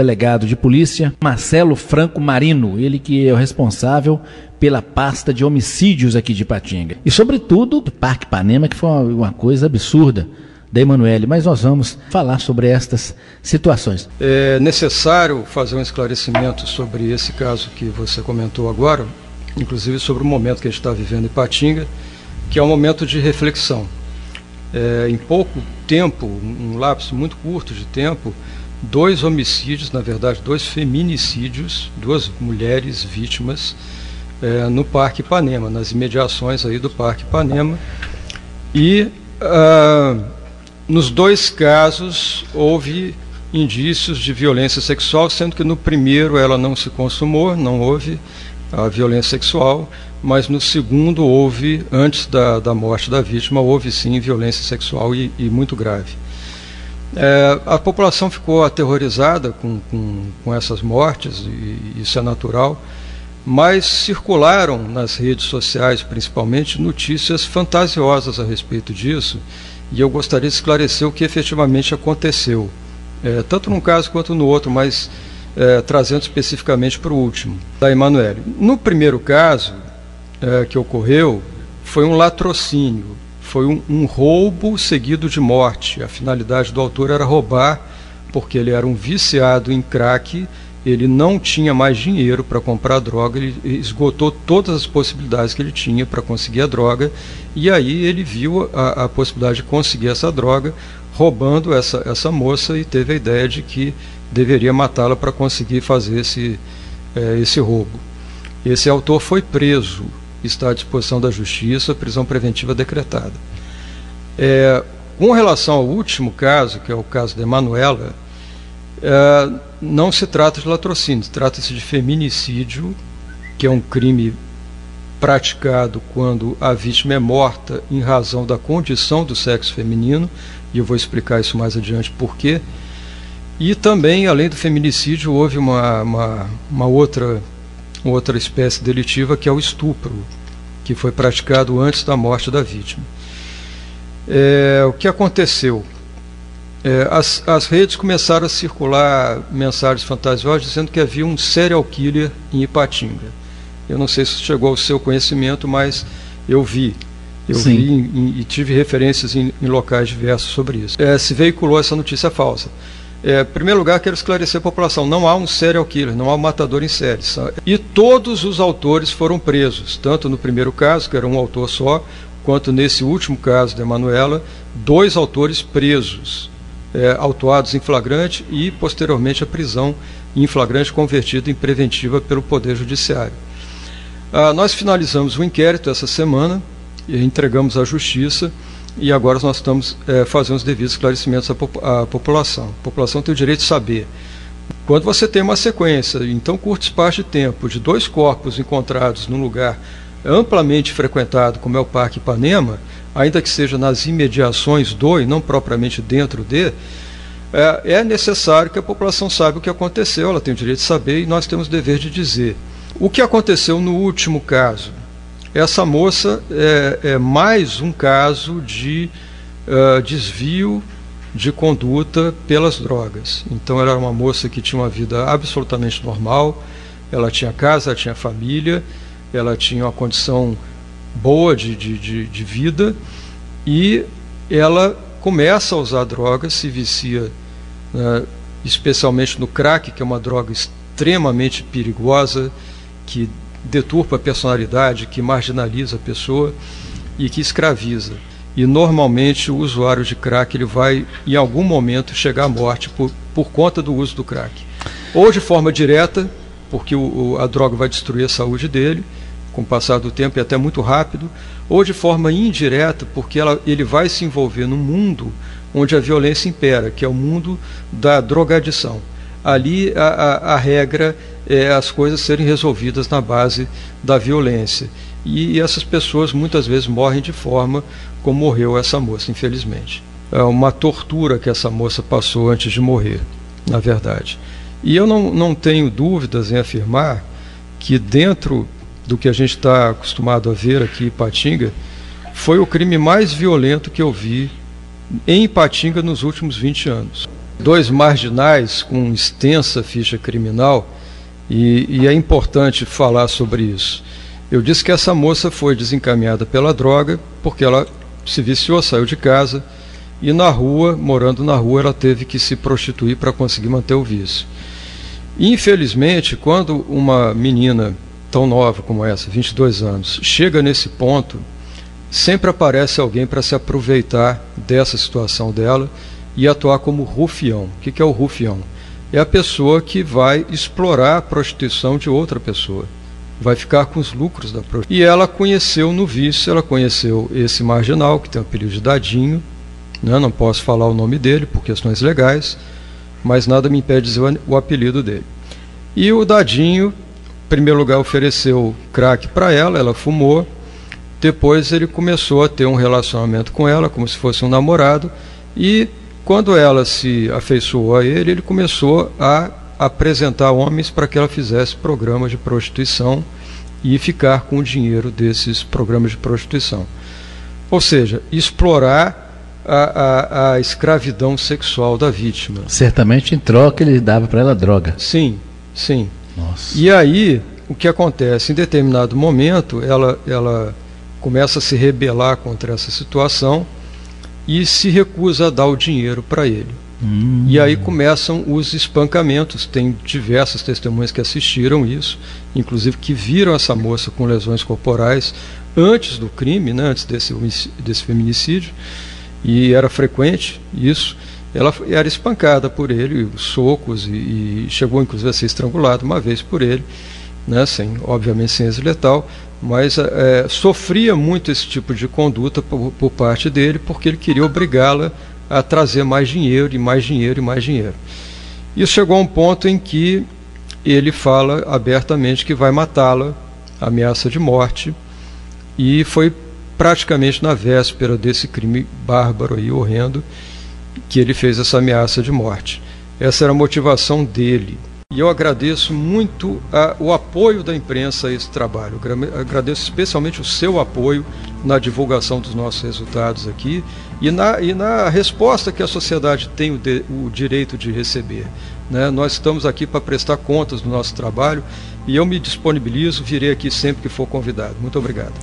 delegado de polícia, Marcelo Franco Marino, ele que é o responsável pela pasta de homicídios aqui de Ipatinga. E sobretudo do Parque Ipanema, que foi uma coisa absurda da Emanuele, mas nós vamos falar sobre estas situações. É necessário fazer um esclarecimento sobre esse caso que você comentou agora, inclusive sobre o momento que a gente está vivendo em Ipatinga, que é um momento de reflexão. Em pouco tempo, um lapso muito curto de tempo, 2 homicídios, na verdade 2 feminicídios, 2 mulheres vítimas no Parque Ipanema, nas imediações aí do Parque Ipanema, e nos 2 casos houve indícios de violência sexual, sendo que no primeiro ela não se consumou, não houve a violência sexual, mas no segundo houve, antes da morte da vítima, houve sim violência sexual e muito grave. A população ficou aterrorizada com essas mortes, e isso é natural, mas circularam nas redes sociais, principalmente, notícias fantasiosas a respeito disso, e eu gostaria de esclarecer o que efetivamente aconteceu, tanto num caso quanto no outro, mas trazendo especificamente para o último, da Emanuele. No primeiro caso que ocorreu, foi um latrocínio, foi um roubo seguido de morte. A finalidade do autor era roubar, porque ele era um viciado em crack, ele não tinha mais dinheiro para comprar droga, ele esgotou todas as possibilidades que ele tinha para conseguir a droga, e aí ele viu a possibilidade de conseguir essa droga, roubando essa moça, e teve a ideia de que deveria matá-la para conseguir fazer esse roubo. Esse autor foi preso, está à disposição da Justiça, prisão preventiva decretada. Com relação ao último caso, que é o caso da Emanuela, não se trata de latrocínio, trata-se de feminicídio, que é um crime praticado quando a vítima é morta em razão da condição do sexo feminino, e eu vou explicar isso mais adiante por quê. E também, além do feminicídio, houve uma outra espécie delitiva, que é o estupro, que foi praticado antes da morte da vítima. O que aconteceu? As redes começaram a circular mensagens fantasiosas dizendo que havia um serial killer em Ipatinga. Eu não sei se chegou ao seu conhecimento, mas eu vi e tive referências em locais diversos sobre isso. Se veiculou essa notícia falsa. Em primeiro lugar, quero esclarecer a população: não há um serial killer, não há um matador em série. E todos os autores foram presos, tanto no primeiro caso, que era um autor só, quanto nesse último caso da Emanuela, 2 autores presos, autuados em flagrante e, posteriormente, a prisão em flagrante convertida em preventiva pelo Poder Judiciário. Nós finalizamos o inquérito essa semana e entregamos à Justiça, e agora nós estamos fazendo os devidos esclarecimentos à população. A população tem o direito de saber. Quando você tem uma sequência, em tão curto espaço de tempo, de 2 corpos encontrados num lugar amplamente frequentado, como é o Parque Ipanema, ainda que seja nas imediações do e não propriamente dentro de, é necessário que a população saiba o que aconteceu, ela tem o direito de saber, e nós temos o dever de dizer. O que aconteceu no último caso? Essa moça é mais um caso de desvio de conduta pelas drogas. Então ela era uma moça que tinha uma vida absolutamente normal, ela tinha casa, ela tinha família, ela tinha uma condição boa de vida, e ela começa a usar drogas, se vicia, especialmente no crack, que é uma droga extremamente perigosa, que deturpa a personalidade, que marginaliza a pessoa e que escraviza. E normalmente o usuário de crack ele vai em algum momento chegar à morte por conta do uso do crack, ou de forma direta, porque a droga vai destruir a saúde dele com o passar do tempo, e até muito rápido, ou de forma indireta, porque ele vai se envolver num mundo onde a violência impera, que é o mundo da drogadição. Ali a regra é as coisas serem resolvidas na base da violência, e essas pessoas muitas vezes morrem de forma como morreu essa moça, infelizmente. É uma tortura que essa moça passou antes de morrer, na verdade. E eu não tenho dúvidas em afirmar que, dentro do que a gente está acostumado a ver aqui em Ipatinga, foi o crime mais violento que eu vi em Ipatinga nos últimos 20 anos. 2 marginais com extensa ficha criminal, e é importante falar sobre isso. Eu disse que essa moça foi desencaminhada pela droga porque ela se viciou, saiu de casa e na rua, morando na rua, ela teve que se prostituir para conseguir manter o vício. Infelizmente, quando uma menina tão nova como essa, 22 anos, chega nesse ponto, sempre aparece alguém para se aproveitar dessa situação dela e atuar como rufião. O que é o rufião? É a pessoa que vai explorar a prostituição de outra pessoa, vai ficar com os lucros da prostituição. E ela conheceu no vício, ela conheceu esse marginal, que tem o apelido de Dadinho, né? Não posso falar o nome dele por questões legais, mas nada me impede de dizer o apelido dele. E o Dadinho, em primeiro lugar, ofereceu crack para ela, ela fumou, depois ele começou a ter um relacionamento com ela, como se fosse um namorado, e quando ela se afeiçoou a ele, ele começou a apresentar homens para que ela fizesse programas de prostituição e ficar com o dinheiro desses programas de prostituição. Ou seja, explorar a escravidão sexual da vítima. Certamente em troca ele dava para ela droga. Sim, sim. Nossa. E aí, o que acontece? Em determinado momento, ela começa a se rebelar contra essa situação e se recusa a dar o dinheiro para ele. E aí começam os espancamentos. Tem diversas testemunhas que assistiram isso, inclusive que viram essa moça com lesões corporais antes do crime, né, antes desse feminicídio, e era frequente isso. Ela era espancada por ele, socos, e chegou inclusive a ser estrangulada uma vez por ele, né, obviamente sem êxito letal, mas sofria muito esse tipo de conduta por parte dele, porque ele queria obrigá-la a trazer mais dinheiro, e mais dinheiro, e mais dinheiro. Isso chegou a um ponto em que ele fala abertamente que vai matá-la, ameaça de morte, e foi praticamente na véspera desse crime bárbaro e horrendo que ele fez essa ameaça de morte. Essa era a motivação dele. E eu agradeço muito o apoio da imprensa a esse trabalho. Eu agradeço especialmente o seu apoio na divulgação dos nossos resultados aqui e na resposta que a sociedade tem o direito de receber, né? Nós estamos aqui para prestar contas do nosso trabalho e eu me disponibilizo, virei aqui sempre que for convidado. Muito obrigado.